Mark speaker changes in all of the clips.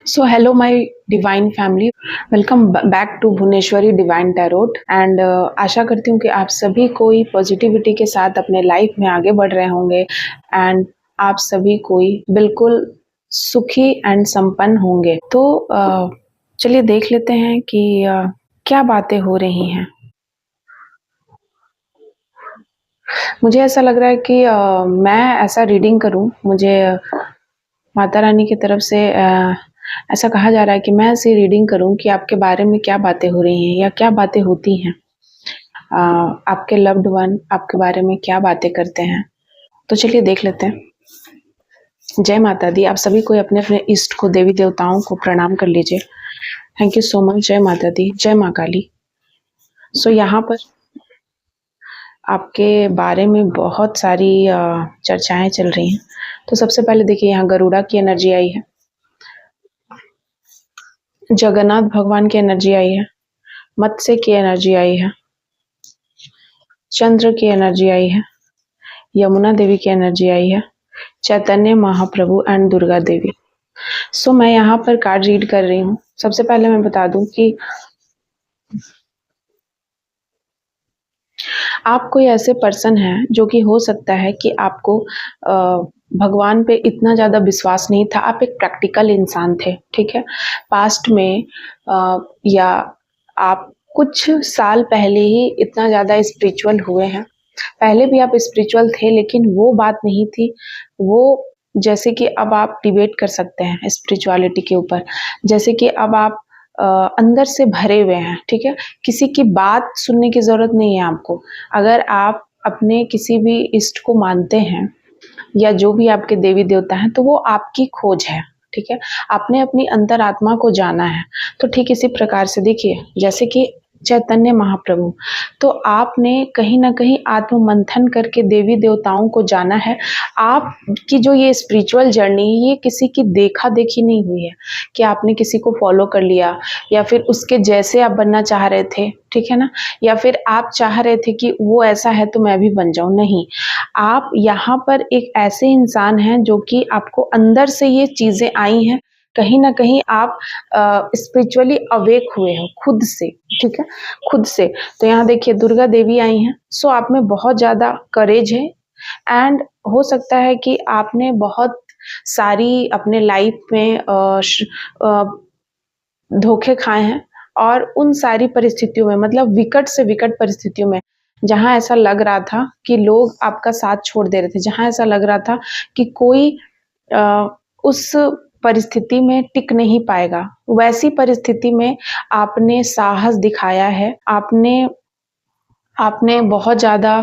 Speaker 1: So hello my divine family, welcome back to Bhuvaneshwari divine tarot and आशा करती हूँ कि आप सभी कोई पॉजिटिविटी के साथ अपने लाइफ में आगे बढ़ रहे होंगे एंड आप सभी कोई बिल्कुल सुखी एंड संपन्न होंगे। तो चलिए देख लेते हैं कि क्या बातें हो रही हैं। मुझे ऐसा लग रहा है कि मैं ऐसा रीडिंग करूं। मुझे माता रानी की तरफ से ऐसा कहा जा रहा है कि मैं ऐसी रीडिंग करूं कि आपके बारे में क्या बातें हो रही हैं या क्या बातें होती हैं। आपके लव्ड वन आपके बारे में क्या बातें करते हैं। तो चलिए देख लेते हैं। जय माता दी। आप सभी को अपने अपने इष्ट को, देवी देवताओं को प्रणाम कर लीजिए। Thank you so much. जय माता दी, जय माँ काली। सो यहाँ पर आपके बारे में बहुत सारी चर्चाएं चल रही हैं। तो सबसे पहले देखिए, यहाँ गरुड़ा की एनर्जी आई है, जगन्नाथ भगवान की एनर्जी आई है, मत्स्य की एनर्जी आई है, चंद्र की एनर्जी आई है, यमुना देवी की एनर्जी आई है, चैतन्य महाप्रभु एंड दुर्गा देवी। सो मैं यहाँ पर कार्ड रीड कर रही हूँ। सबसे पहले मैं बता दूं कि आप कोई ऐसे पर्सन हैं जो कि हो सकता है कि आपको भगवान पे इतना ज़्यादा विश्वास नहीं था। आप एक प्रैक्टिकल इंसान थे, ठीक है। पास्ट में या आप कुछ साल पहले ही इतना ज़्यादा स्पिरिचुअल हुए हैं। पहले भी आप स्पिरिचुअल थे, लेकिन वो बात नहीं थी। वो जैसे कि अब आप डिबेट कर सकते हैं स्पिरिचुअलिटी के ऊपर, जैसे कि अब आप अंदर से भरे हुए हैं, ठीक है। किसी की बात सुनने की ज़रूरत नहीं है आपको। अगर आप अपने किसी भी इष्ट को मानते हैं या जो भी आपके देवी देवता हैं, तो वो आपकी खोज है, ठीक है। आपने अपनी अंतरात्मा को जाना है। तो ठीक इसी प्रकार से देखिए, जैसे कि चैतन्य महाप्रभु, तो आपने कहीं ना कहीं आत्म मंथन करके देवी देवताओं को जाना है। आपकी जो ये स्पिरिचुअल जर्नी है, ये किसी की देखा देखी नहीं हुई है कि आपने किसी को फॉलो कर लिया या फिर उसके जैसे आप बनना चाह रहे थे, ठीक है ना, या फिर आप चाह रहे थे कि वो ऐसा है तो मैं भी बन जाऊं। नहीं, आप यहाँ पर एक ऐसे इंसान हैं जो कि आपको अंदर से ये चीजें आई हैं। कहीं ना कहीं आप स्पिरिचुअली अवेक हुए हो खुद से, ठीक है, खुद से। तो यहाँ देखिए दुर्गा देवी आई हैं। सो आप में बहुत ज्यादा करेज है एंड हो सकता है कि आपने बहुत सारी अपने लाइफ में धोखे खाए हैं। और उन सारी परिस्थितियों में, मतलब विकट से विकट परिस्थितियों में, जहां ऐसा लग रहा था कि लोग आपका साथ छोड़ दे रहे थे, जहां ऐसा लग रहा था कि कोई उस परिस्थिति में टिक नहीं पाएगा, वैसी परिस्थिति में आपने साहस दिखाया है। आपने आपने बहुत ज़्यादा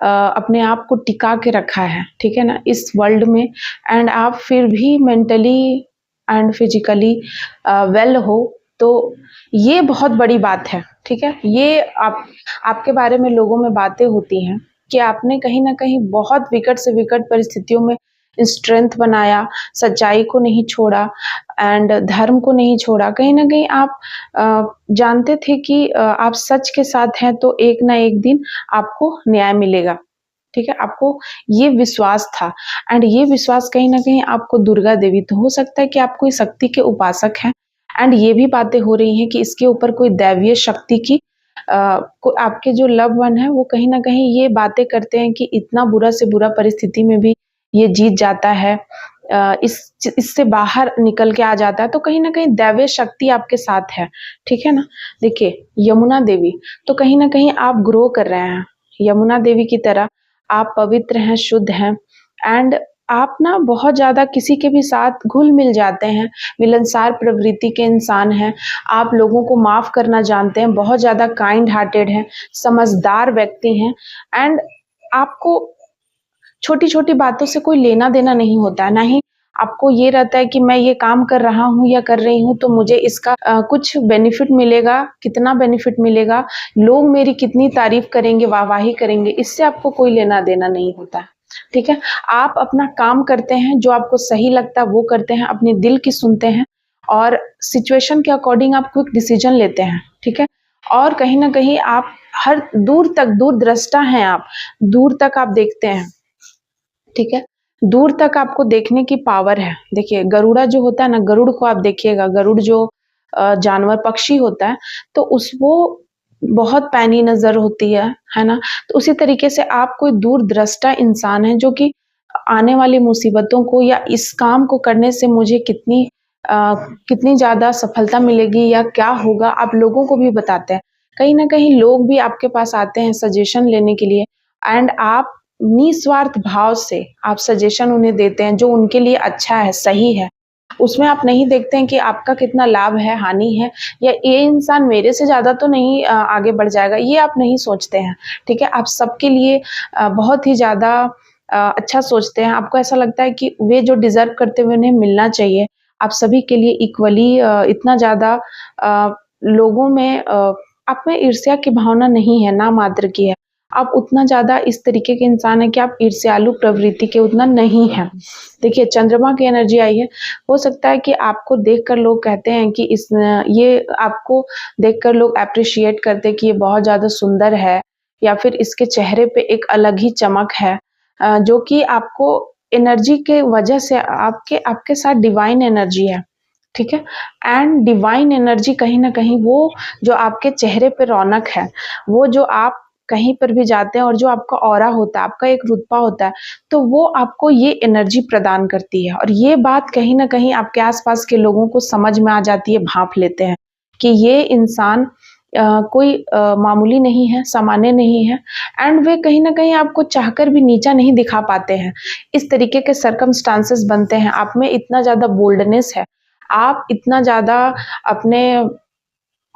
Speaker 1: अपने आप को टिका के रखा है, ठीक है ना, इस वर्ल्ड में। एंड आप फिर भी मेंटली एंड फिजिकली वेल हो। तो ये बहुत बड़ी बात है, ठीक है। ये आपके बारे में लोगों में बातें होती हैं कि आपने कहीं ना कहीं बहुत विकट से विकट परिस्थितियों में स्ट्रेंथ बनाया, सच्चाई को नहीं छोड़ा एंड धर्म को नहीं छोड़ा। कहीं ना कहीं आप जानते थे कि आप सच के साथ हैं तो एक ना एक दिन आपको न्याय मिलेगा, ठीक है। आपको ये विश्वास था एंड ये विश्वास कहीं ना कहीं आपको दुर्गा देवी, तो हो सकता है कि आप कोई शक्ति के उपासक हैं। एंड ये भी बातें हो रही हैं कि इसके ऊपर कोई दैवीय शक्ति की आपके जो लव वन है वो कहीं ना कहीं ये बातें करते हैं कि इतना बुरा से बुरा परिस्थिति में भी ये जीत जाता है, इससे बाहर निकल के आ जाता है। तो कहीं ना कहीं दैवीय शक्ति आपके साथ है, ठीक है ना। देखिए यमुना देवी, तो कहीं ना कहीं आप ग्रो कर रहे हैं यमुना देवी की तरह। आप पवित्र हैं, शुद्ध हैं एंड आप ना बहुत ज्यादा किसी के भी साथ घुल मिल जाते हैं, मिलनसार प्रवृत्ति के इंसान हैं। आप लोगों को माफ करना जानते हैं, बहुत ज्यादा काइंड हार्टेड हैं, समझदार व्यक्ति हैं। एंड आपको छोटी छोटी बातों से कोई लेना देना नहीं होता है, ना ही आपको ये रहता है कि मैं ये काम कर रहा हूँ या कर रही हूँ तो मुझे इसका कुछ बेनिफिट मिलेगा, कितना बेनिफिट मिलेगा, लोग मेरी कितनी तारीफ करेंगे, वाहवाही करेंगे, इससे आपको कोई लेना देना नहीं होता है, ठीक है। आप अपना काम करते हैं, जो आपको सही लगता है वो करते हैं, अपने दिल की सुनते हैं और सिचुएशन के अकॉर्डिंग आप क्विक डिसीजन लेते हैं, ठीक है। और कहीं ना कहीं आप हर दूर तक दूरदृष्टा हैं, आप दूर तक आप देखते हैं, ठीक है। दूर तक आपको देखने की पावर है। देखिए गरुड़ा जो होता है ना, गरुड़ को आप देखिएगा, गरुड़ जो जानवर पक्षी होता है, तो उस वो बहुत पैनी नज़र होती है ना? तो उसी तरीके से आप कोई दूरदृष्टा इंसान हैं जो कि आने वाली मुसीबतों को या इस काम को करने से मुझे कितनी ज़्यादा सफलता मिलेगी या क्या होगा, आप लोगों को भी बताते हैं। कहीं न कहीं लोग भी आपके पास आते हैं सजेशन लेने के लिए एंड आप निस्वार्थ भाव से आप सजेशन उन्हें देते हैं जो उनके लिए अच्छा है, सही है। उसमें आप नहीं देखते हैं कि आपका कितना लाभ है, हानि है या ये इंसान मेरे से ज़्यादा तो नहीं आगे बढ़ जाएगा, ये आप नहीं सोचते हैं, ठीक है? आप सबके लिए बहुत ही ज़्यादा अच्छा सोचते हैं। आपको ऐसा लगता है कि वे जो डिज़र्व करते हुए उन्हें मिलना चाहिए। आप सभी के लिए इक्वली इतना ज़्यादा लोगों में आप में ईर्ष्या की भावना नहीं है, ना मात्र की है। आप उतना ज़्यादा इस तरीके के इंसान हैं कि आप ईर्ष्यालु प्रवृत्ति के उतना नहीं हैं। देखिए चंद्रमा की एनर्जी आई है, हो सकता है कि आपको देखकर लोग कहते हैं कि ये आपको देखकर लोग एप्रिशिएट करते हैं कि ये बहुत ज़्यादा सुंदर है या फिर इसके चेहरे पे एक अलग ही चमक है जो कि आपको एनर्जी के वजह से आपके आपके साथ डिवाइन एनर्जी है, ठीक है? एंड डिवाइन एनर्जी कहीं न कहीं वो जो आपके चेहरे पे रौनक है, वो जो आप कहीं पर भी जाते हैं और जो आपका ऑरा होता है, आपका एक रुतबा होता है, तो वो आपको ये एनर्जी प्रदान करती है और ये बात कहीं न कहीं आपके आस-पास के लोगों को समझ में आ जाती है, भाँप लेते हैं कि ये इंसान कोई मामूली नहीं है, सामान्य नहीं है एंड वे कहीं न कहीं आपको चाहकर भी नीचा नहीं दिखा पाते हैं। इस तरीके के सर्कमस्टांसेस बनते हैं, आप में इतना ज़्यादा बोल्डनेस है, आप इतना ज़्यादा अपने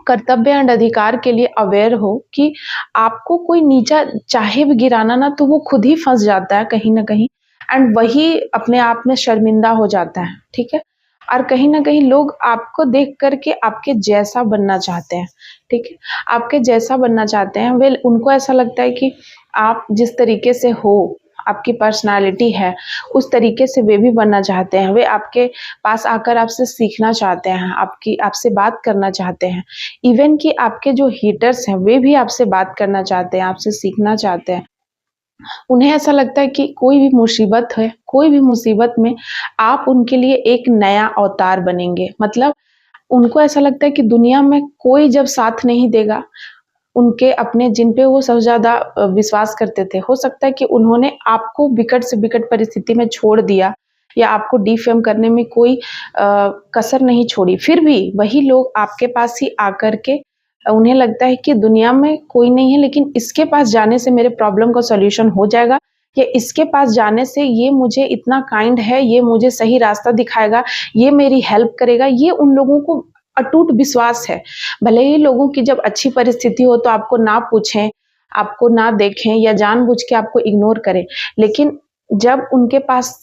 Speaker 1: कर्तव्य एंड अधिकार के लिए अवेयर हो कि आपको कोई नीचा चाहे भी गिराना ना तो वो खुद ही फँस जाता है कहीं न कहीं एंड वही अपने आप में शर्मिंदा हो जाता है, ठीक है? और कहीं न कहीं लोग आपको देख कर के आपके जैसा बनना चाहते हैं, ठीक है? आपके जैसा बनना चाहते हैं, वेल उनको ऐसा लगता है कि आप जिस तरीके से हो, आपकी पर्सनैलिटी है, उस तरीके से वे भी बनना चाहते हैं। वे आपके पास आकर आपसे सीखना चाहते हैं, आपसे बात करना चाहते हैं। इवन कि आपके जो हेटर्स हैं, वे भी आपसे बात करना चाहते हैं, आपसे सीखना चाहते हैं। उन्हें ऐसा लगता है कि कोई भी मुसीबत है, कोई भी मुसीबत में आप उनके लिए एक नया अवतार बनेंगे। मतलब उनको ऐसा लगता है कि दुनिया में कोई जब साथ नहीं देगा, उनके अपने जिन पे वो सबसे ज़्यादा विश्वास करते थे, हो सकता है कि उन्होंने आपको विकट से विकट परिस्थिति में छोड़ दिया या आपको डिफेम करने में कोई कसर नहीं छोड़ी। फिर भी वही लोग आपके पास ही आकर के उन्हें लगता है कि दुनिया में कोई नहीं है लेकिन इसके पास जाने से मेरे प्रॉब्लम का सॉल्यूशन हो जाएगा या इसके पास जाने से ये मुझे इतना काइंड है, ये मुझे सही रास्ता दिखाएगा, ये मेरी हेल्प करेगा, ये उन लोगों को अटूट विश्वास है। भले ही लोगों की जब अच्छी परिस्थिति हो तो आपको ना पूछें, आपको ना देखें या जानबूझ के आपको इग्नोर करें, लेकिन जब उनके पास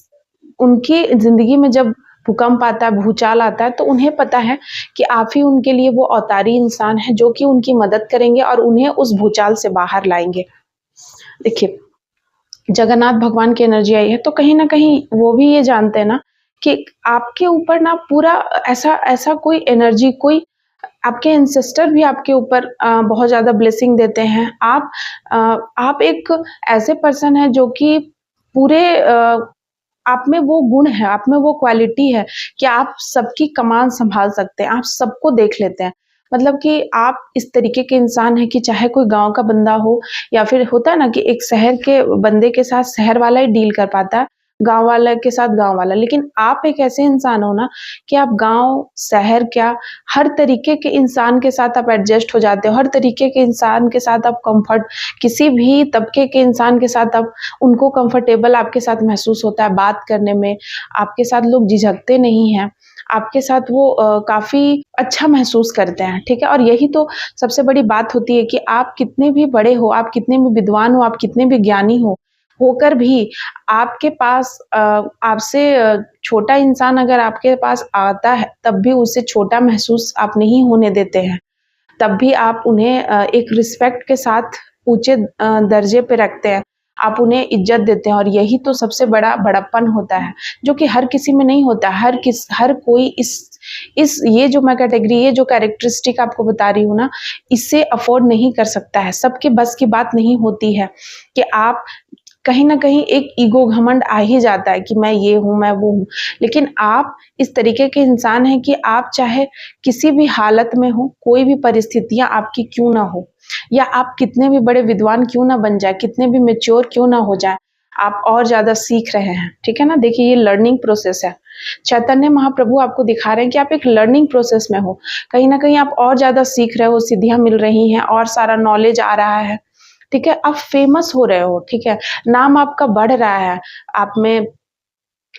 Speaker 1: उनकी ज़िंदगी में जब भूकंप आता है, भूचाल आता है, तो उन्हें पता है कि आप ही उनके लिए वो अवतारी इंसान हैं जो कि उनकी मदद करेंगे और उन्हें उस भूचाल से बाहर लाएँगे। देखिए, जगन्नाथ भगवान की एनर्जी आई है, तो कहीं न कहीं वो भी ये जानते हैं ना कि आपके ऊपर ना पूरा ऐसा ऐसा कोई एनर्जी कोई आपके एंसेस्टर भी आपके ऊपर बहुत ज़्यादा ब्लेसिंग देते हैं। आप एक ऐसे पर्सन हैं जो कि पूरे आप में वो गुण है, आप में वो क्वालिटी है कि आप सबकी कमान सँभाल सकते हैं, आप सबको देख लेते हैं। मतलब कि आप इस तरीके के इंसान हैं कि चाहे कोई गाँव का बंदा हो या फिर होता है ना कि एक शहर के बंदे के साथ शहर वाला ही डील कर पाता है, गाँव वाला के साथ गाँव वाला। लेकिन आप एक ऐसे इंसान हो ना कि आप गाँव, शहर क्या, हर तरीके के इंसान के साथ आप एडजस्ट हो जाते हो, हर तरीके के इंसान के साथ आप कम्फ़र्ट किसी भी तबके के इंसान के साथ आप उनको कंफर्टेबल आपके साथ महसूस होता है बात करने में, आपके साथ लोग झिझकते नहीं हैं, आपके साथ वो काफ़ी अच्छा महसूस करते हैं, ठीक है? और यही तो सबसे बड़ी बात होती है कि आप कितने भी बड़े हो, आप कितने भी विद्वान हो, आप कितने भी ज्ञानी हो, होकर भी आपके पास आपसे छोटा इंसान अगर आपके पास आता है, तब भी उसे छोटा महसूस आप नहीं होने देते हैं। तब भी आप उन्हें एक रिस्पेक्ट के साथ ऊँचे दर्जे पे रखते हैं। आप उन्हें इज़्ज़त देते हैं और यही तो सबसे बड़ा बड़प्पन होता है, जो कि हर किसी में नहीं होता। हर कोई इस ये जो मैं कैटेगरी, ये जो कैरेक्टरिस्टिक आपको बता रही हूँ ना, इसे अफ़ोर्ड नहीं कर सकता है। सबके बस की बात नहीं होती है कि आप कहीं न कहीं एक ईगो घमंड आ ही जाता है कि मैं ये हूँ, मैं वो हूँ। लेकिन आप इस तरीके के इंसान हैं कि आप चाहे किसी भी हालत में हो, कोई भी परिस्थितियाँ आपकी क्यों ना हो, या आप कितने भी बड़े विद्वान क्यों ना बन जाएँ, कितने भी मैच्योर क्यों ना हो जाएँ, आप और ज़्यादा सीख रहे हैं, ठीक है ना? देखिए ये लर्निंग प्रोसेस है। चैतन्य महाप्रभु आपको दिखा रहे हैं कि आप एक लर्निंग प्रोसेस में हो। कहीं न कहीं आप और ज़्यादा सीख रहे हो, सिद्धियाँ मिल रही हैं और सारा नॉलेज आ रहा है, ठीक है? आप फेमस हो रहे हो, ठीक है? नाम आपका बढ़ रहा है, आप में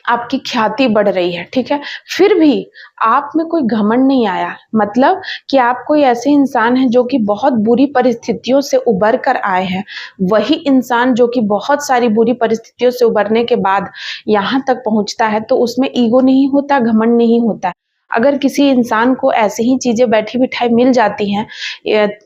Speaker 1: आपकी ख्याति बढ़ रही है, ठीक है? फिर भी आप में कोई घमंड नहीं आया, मतलब कि आप कोई ऐसे इंसान हैं जो कि बहुत बुरी परिस्थितियों से उबर कर आए हैं। वही इंसान जो कि बहुत सारी बुरी परिस्थितियों से उबरने के बाद यहाँ तक पहुँचता है, तो उसमें ईगो नहीं होता, घमंड नहीं होता। अगर किसी इंसान को ऐसी ही चीज़ें बैठी-बिठाई मिल जाती हैं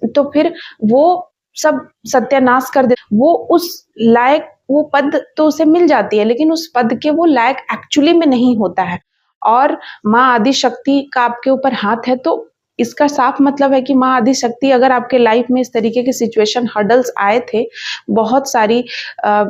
Speaker 1: तो फिर वो सब सत्यानाश कर दे, वो उस लायक वो पद तो उसे मिल जाती है, लेकिन उस पद के वो लायक एक्चुअली में नहीं होता है। और माँ आदि शक्ति का आपके ऊपर हाथ है, तो इसका साफ मतलब है कि माँ आदि शक्ति अगर आपके लाइफ में इस तरीके के सिचुएशन हर्डल्स आए थे, बहुत सारी अ,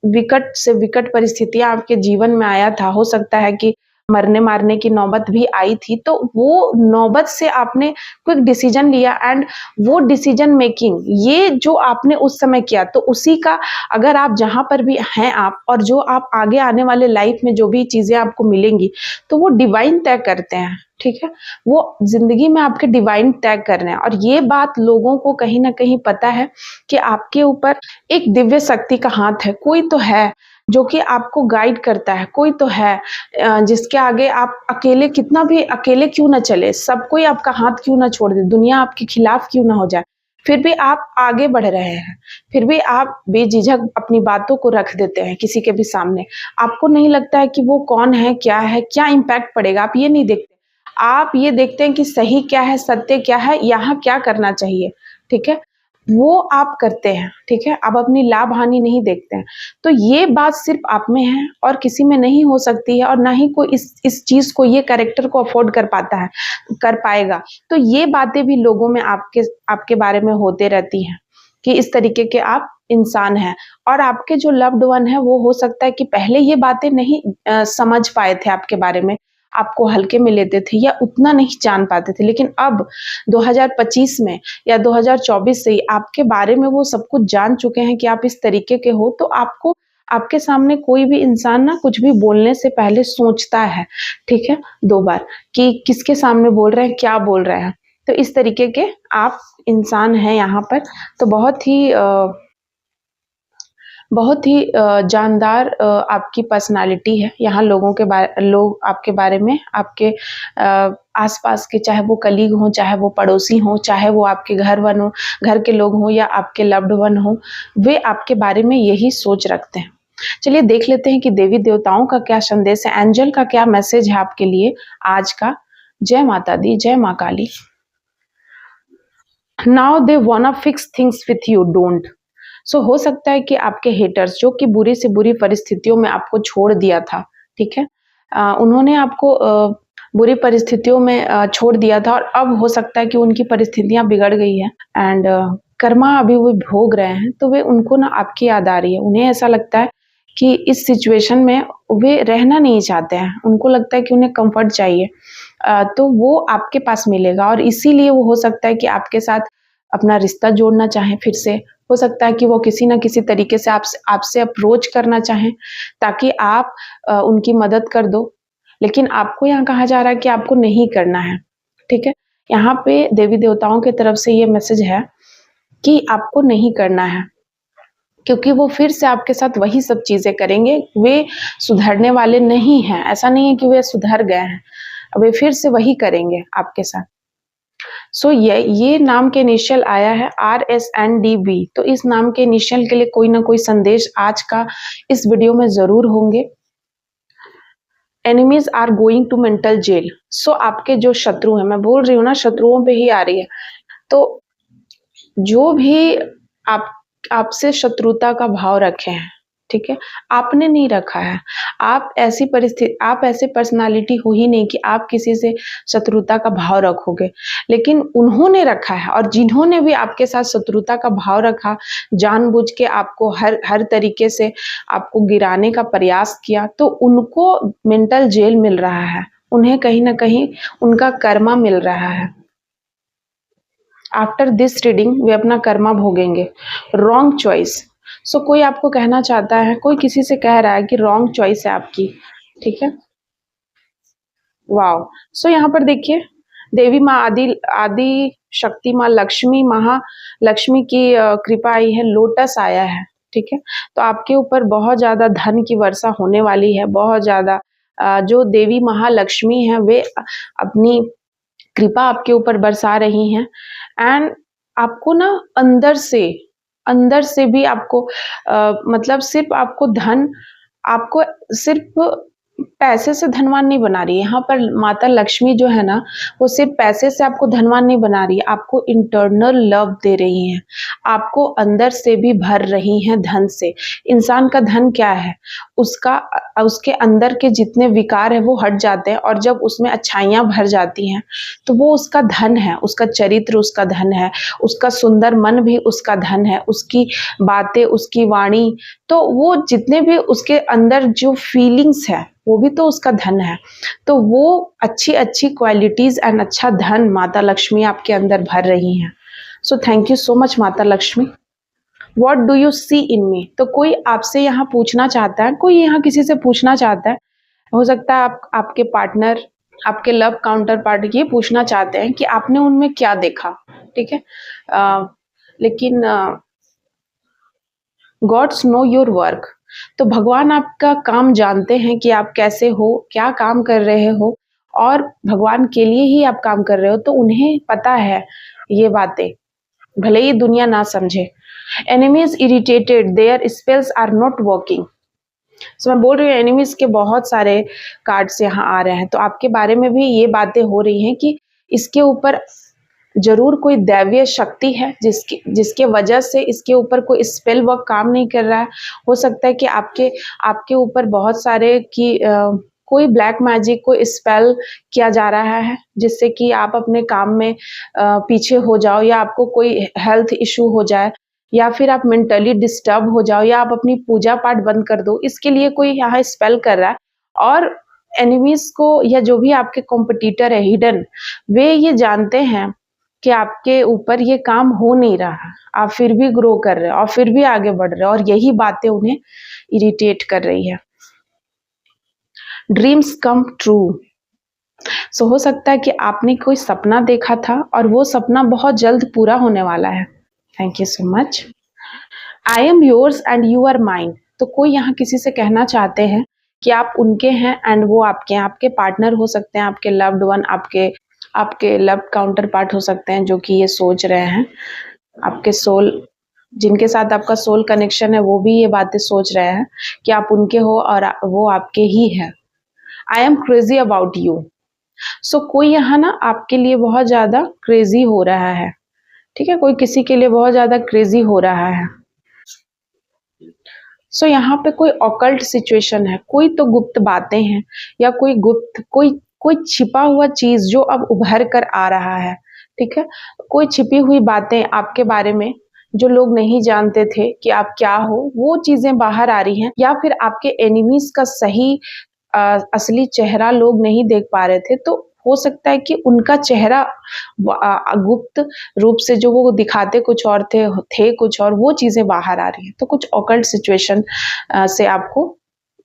Speaker 1: विकट से विकट परिस्थितियाँ आपके जीवन में आया था, हो सकता है कि मरने-मारने की नौबत भी आई थी, तो वो नौबत से आपने क्विक डिसीजन लिया एंड वो डिसीजन मेकिंग ये जो आपने उस समय किया, तो उसी का अगर आप जहाँ पर भी हैं आप और जो आप आगे आने वाले लाइफ में जो भी चीज़ें आपको मिलेंगी, तो वो डिवाइन तय करते हैं, ठीक है? वो ज़िंदगी में आपके डिवाइन तय कर रहे हैं और ये बात लोगों को कहीं न कहीं पता है कि आपके ऊपर एक दिव्य शक्ति का हाथ है, कोई तो है जो कि आपको गाइड करता है, कोई तो है जिसके आगे आप अकेले कितना भी अकेले क्यों ना चले, सब कोई आपका हाथ क्यों ना छोड़ दे, दुनिया आपके खिलाफ क्यों ना हो जाए, फिर भी आप आगे बढ़ रहे हैं, फिर भी आप बेझिझक अपनी बातों को रख देते हैं किसी के भी सामने। आपको नहीं लगता है कि वो कौन है, क्या इम्पैक्ट पड़ेगा, आप ये नहीं देखते। आप ये देखते हैं कि सही क्या है, सत्य क्या है, यहाँ क्या करना चाहिए, ठीक है? वो आप करते हैं, ठीक है? आप अपनी लाभ-हानि नहीं देखते हैं। तो ये बात सिर्फ़ आप में है और किसी में नहीं हो सकती है और ना ही कोई इस चीज़ को, ये कैरेक्टर को अफ़ोर्ड कर पाता है, कर पाएगा। तो ये बातें भी लोगों में आपके आपके बारे में होते रहती हैं कि इस तरीके के आप इंसान हैं और आपके जो लव्ड वन है वो हो सकता है कि पहले ये बातें नहीं समझ पाए थे आपके बारे में, आपको हल्के में लेते थे या उतना नहीं जान पाते थे। लेकिन अब 2025 में या 2024 से ही आपके बारे में वो सब कुछ जान चुके हैं कि आप इस तरीके के हो, तो आपको आपके सामने कोई भी इंसान ना कुछ भी बोलने से पहले सोचता है, ठीक है? 2 बार कि किसके सामने बोल रहे हैं, क्या बोल रहे हैं। तो इस तरीके के आप इंसान हैं यहाँ पर, तो बहुत ही जानदार आपकी पर्सनैलिटी है। यहाँ लोग आपके बारे में आपके आस-पास के चाहे वो कलीग हों, चाहे वो पड़ोसी हों, चाहे वो आपके घर के लोग हों या आपके लव्ड वन हों, वे आपके बारे में यही सोच रखते हैं। चलिए देख लेते हैं कि देवी-देवताओं का क्या संदेश है, एंजल का क्या मैसेज है आपके लिए आज का। जय माता दी, जय माँ Kali. Now they wanna fix things with you, don't. So हो सकता है कि आपके हेटर्स जो कि बुरी से बुरी परिस्थितियों में आपको छोड़ दिया था, ठीक है? उन्होंने आपको बुरी परिस्थितियों में छोड़ दिया था और अब हो सकता है कि उनकी परिस्थितियाँ बिगड़ गई हैं एंड कर्मा अभी वो भोग रहे हैं, तो वे उनको ना आपकी याद आ रही है। उन्हें ऐसा लगता है कि इस सिचुएशन में वे रहना नहीं चाहते हैं, उनको लगता है कि उन्हें कम्फर्ट चाहिए। तो वो आपके पास मिलेगा और इसीलिए वो हो सकता है कि आपके साथ अपना रिश्ता जोड़ना चाहें फिर से। हो सकता है कि वो किसी न किसी तरीके से आपसे अप्रोच करना चाहें ताकि आप उनकी मदद कर दो। लेकिन आपको यहाँ कहा जा रहा है कि आपको नहीं करना है, ठीक है? यहाँ पे देवी-देवताओं की तरफ से ये मैसेज है कि आपको नहीं करना है, क्योंकि वो फिर से आपके साथ वही सब चीज़ें करेंगे। वे सुधरने वाले नहीं हैं, ऐसा नहीं है कि वे सुधर गए हैं, वे फिर से वही करेंगे आपके साथ। सो ये नाम के इनिशियल आया है RSNDB, तो इस नाम के इनिशियल के लिए कोई ना कोई संदेश आज का इस वीडियो में ज़रूर होंगे। Enemies are going to mental jail. So आपके जो शत्रु हैं, मैं बोल रही हूँ ना शत्रुओं पे ही आ रही है, तो जो भी आप आपसे शत्रुता का भाव रखे हैं, ठीक है, आपने नहीं रखा है। आप ऐसे पर्सनालिटी हो ही नहीं कि आप किसी से शत्रुता का भाव रखोगे, लेकिन उन्होंने रखा है, और जिन्होंने भी आपके साथ शत्रुता का भाव रखा, जानबूझ के आपको हर तरीके से आपको गिराने का प्रयास किया, तो उनको मेंटल जेल मिल रहा है, उन्हें कहीं न कहीं उनका कर्मा मिल रहा है। आफ्टर दिस रीडिंग वे अपना कर्मा भोगेंगे। Wrong choice. सो कोई आपको कहना चाहता है, कोई किसी से कह रहा है कि रॉन्ग चॉइस है आपकी, ठीक है। वाओ। सो यहाँ पर देखिए, देवी माँ आदि आदि शक्ति माँ लक्ष्मी, महालक्ष्मी की कृपा आई है, लोटस आया है, ठीक है। तो आपके ऊपर बहुत ज्यादा धन की वर्षा होने वाली है, बहुत ज्यादा जो देवी महालक्ष्मी है वे अपनी कृपा आपके ऊपर बरसा रही हैं। एंड आपको ना अंदर से भी आपको मतलब सिर्फ आपको धन, आपको सिर्फ पैसे से धनवान नहीं बना रही है। यहाँ पर माता लक्ष्मी जो है ना, वो सिर्फ पैसे से आपको धनवान नहीं बना रही है, आपको इंटरनल लव दे रही हैं, आपको अंदर से भी भर रही हैं धन से। इंसान का धन क्या है? उसके अंदर के जितने विकार है वो हट जाते हैं, और जब उसमें अच्छाइयाँ भर जाती हैं तो वो उसका धन है, उसका चरित्र उसका धन है, उसका सुंदर मन भी उसका धन है, उसकी बातें, उसकी वाणी, तो वो जितने भी उसके अंदर जो फीलिंग्स है वो भी तो उसका धन है। तो वो अच्छी अच्छी क्वालिटीज एंड अच्छा धन माता लक्ष्मी आपके अंदर भर रही हैं। So thank you so much माता Lakshmi. What do you see इन मी? तो कोई आपसे यहाँ पूछना चाहता है, कोई यहाँ किसी से पूछना चाहता है, हो सकता है आपके पार्टनर, आपके लव काउंटर पार्ट ये पूछना चाहते हैं कि आपने उनमें क्या देखा, ठीक है। लेकिन गॉड्स नो योर वर्क। तो भगवान आपका काम जानते हैं कि आप कैसे हो, क्या काम कर रहे हो, और भगवान के लिए ही आप काम कर रहे हो, तो उन्हें पता है ये बातें, भले ही दुनिया ना समझे। Enemies irritated, their spells are not working. So मैं बोल रही हूँ एनिमीज के बहुत सारे कार्ड्स यहाँ आ रहे हैं, तो आपके बारे में भी ये बातें हो रही हैं कि इसके ऊपर जरूर कोई दैवीय शक्ति है जिसके वजह से इसके ऊपर कोई स्पेल वर्क काम नहीं कर रहा है। हो सकता है कि आपके ऊपर बहुत सारे की कोई ब्लैक मैजिक, कोई स्पेल किया जा रहा है जिससे कि आप अपने काम में पीछे हो जाओ, या आपको कोई हेल्थ इशू हो जाए, या फिर आप मेंटली डिस्टर्ब हो जाओ, या आप अपनी पूजा पाठ बंद कर दो, इसके लिए कोई यहाँ स्पेल कर रहा है। और एनिमीज को, या जो भी आपके कॉम्पिटिटर है हिडन, वे ये जानते हैं कि आपके ऊपर ये काम हो नहीं रहा, आप फिर भी ग्रो कर रहे हो और फिर भी आगे बढ़ रहे हो, और यही बातें उन्हें इरिटेट कर रही है। Dreams come true. सो हो सकता है कि आपने कोई सपना देखा था और वो सपना बहुत जल्द पूरा होने वाला है। Thank you so much. I am yours and you are mine. तो कोई यहाँ किसी से कहना चाहते हैं कि आप उनके हैं एंड वो आपके हैं, आपके पार्टनर हो सकते हैं, आपके लव्ड वन, आपके लव काउंटर पार्ट हो सकते हैं, जो कि ये सोच रहे हैं, आपके सोल, जिनके साथ आपका सोल कनेक्शन है, वो भी ये बातें सोच रहे हैं कि आप उनके हो और वो आपके ही है। I am crazy about you. So कोई यहाँ ना आपके लिए बहुत ज्यादा क्रेजी हो रहा है, ठीक है, कोई किसी के लिए बहुत ज्यादा क्रेजी हो रहा है। सो यहाँ पे कोई ऑकल्ट सिचुएशन है, कोई तो गुप्त बातें हैं, या कोई छिपा हुआ चीज जो अब उभर कर आ रहा है, ठीक है। कोई छिपी हुई बातें आपके बारे में जो लोग नहीं जानते थे कि आप क्या हो, वो चीजें बाहर आ रही हैं, या फिर आपके एनिमीज का सही असली चेहरा लोग नहीं देख पा रहे थे, तो हो सकता है कि उनका चेहरा गुप्त रूप से जो वो दिखाते कुछ और थे कुछ और, वो चीजें बाहर आ रही हैं। तो कुछ ऑकल्ट सिचुएशन से आपको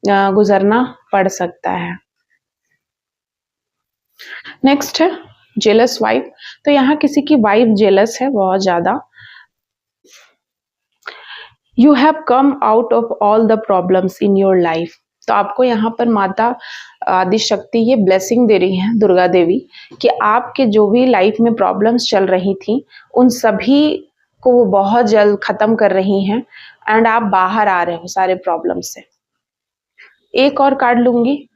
Speaker 1: गुजरना पड़ सकता है। नेक्स्ट है जेलस वाइफ। तो यहाँ किसी की वाइफ जेलस है बहुत ज्यादा। You have come out of all the problems in your life. तो आपको यहाँ पर माता आदि शक्ति ये ब्लेसिंग दे रही हैं, दुर्गा देवी, कि आपके जो भी लाइफ में प्रॉब्लम्स चल रही थी उन सभी को वो बहुत जल्द खत्म कर रही हैं, एंड आप बाहर आ रहे हो सारे प्रॉब्लम से। एक और कार्ड लूंगी।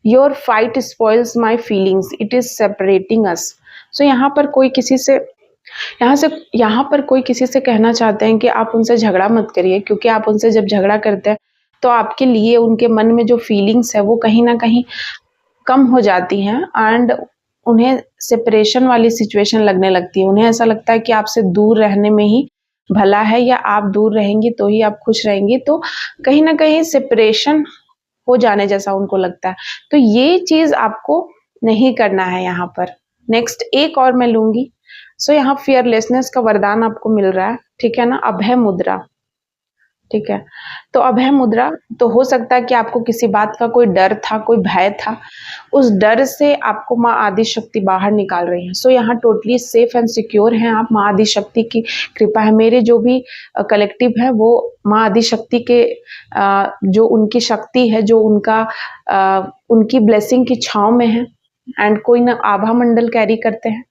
Speaker 1: Your fight spoils my feelings, it is separating us. So यहाँ पर कोई किसी से कहना चाहते हैं कि आप उनसे झगड़ा मत करिए, क्योंकि आप उनसे जब झगड़ा करते हैं तो आपके लिए उनके मन में जो फीलिंग्स है वो कहीं ना कहीं कम हो जाती हैं एंड उन्हें सेपरेशन वाली सिचुएशन लगने लगती है। उन्हें ऐसा लगता है कि आपसे दूर रहने में ही भला है, या आप दूर रहेंगी तो ही आप खुश रहेंगी, तो कहीं ना कहीं सेपरेशन हो जाने जैसा उनको लगता है। तो ये चीज आपको नहीं करना है यहाँ पर। नेक्स्ट एक और मैं लूंगी। सो यहाँ फियरलेसनेस का वरदान आपको मिल रहा है, ठीक है ना, अभय मुद्रा, ठीक है। तो अभय मुद्रा, तो हो सकता है कि आपको किसी बात का कोई डर था, कोई भय था, उस डर से आपको माँ आदि शक्ति बाहर निकाल रही है। सो यहाँ टोटली सेफ एंड सिक्योर हैं आप, माँ आदि शक्ति की कृपा है। मेरे जो भी कलेक्टिव है वो माँ आदि शक्ति के जो उनकी शक्ति है, जो उनका उनकी ब्लेसिंग की छांव में है एंड कोई ना आभा मंडल कैरी करते हैं।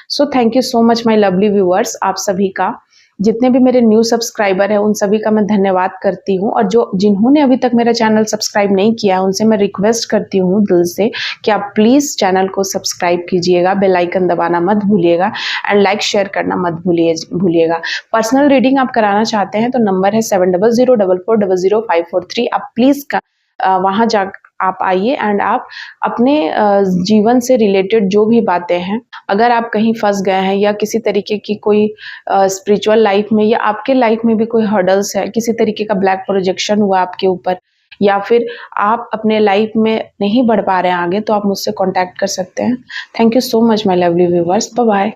Speaker 1: So thank you so much my lovely viewers, आप सभी का, जितने भी मेरे न्यू सब्सक्राइबर हैं उन सभी का मैं धन्यवाद करती हूँ। और जो जिन्होंने अभी तक मेरा चैनल सब्सक्राइब नहीं किया है उनसे मैं रिक्वेस्ट करती हूँ दिल से कि आप प्लीज़ चैनल को सब्सक्राइब कीजिएगा, बेल आइकन दबाना मत भूलिएगा एंड लाइक शेयर करना मत भूलिएगा। पर्सनल रीडिंग आप कराना चाहते हैं तो नंबर है 7004400543। आप प्लीज़ वहाँ जा आप आइए एंड आप अपने जीवन से रिलेटेड जो भी बातें हैं, अगर आप कहीं फंस गए हैं या किसी तरीके की कोई स्पिरिचुअल लाइफ में या आपके लाइफ में भी कोई हर्डल्स है, किसी तरीके का ब्लैक प्रोजेक्शन हुआ आपके ऊपर, या फिर आप अपने लाइफ में नहीं बढ़ पा रहे हैं आगे, तो आप मुझसे कांटेक्ट कर सकते हैं। Thank you so much my lovely viewers, bye bye.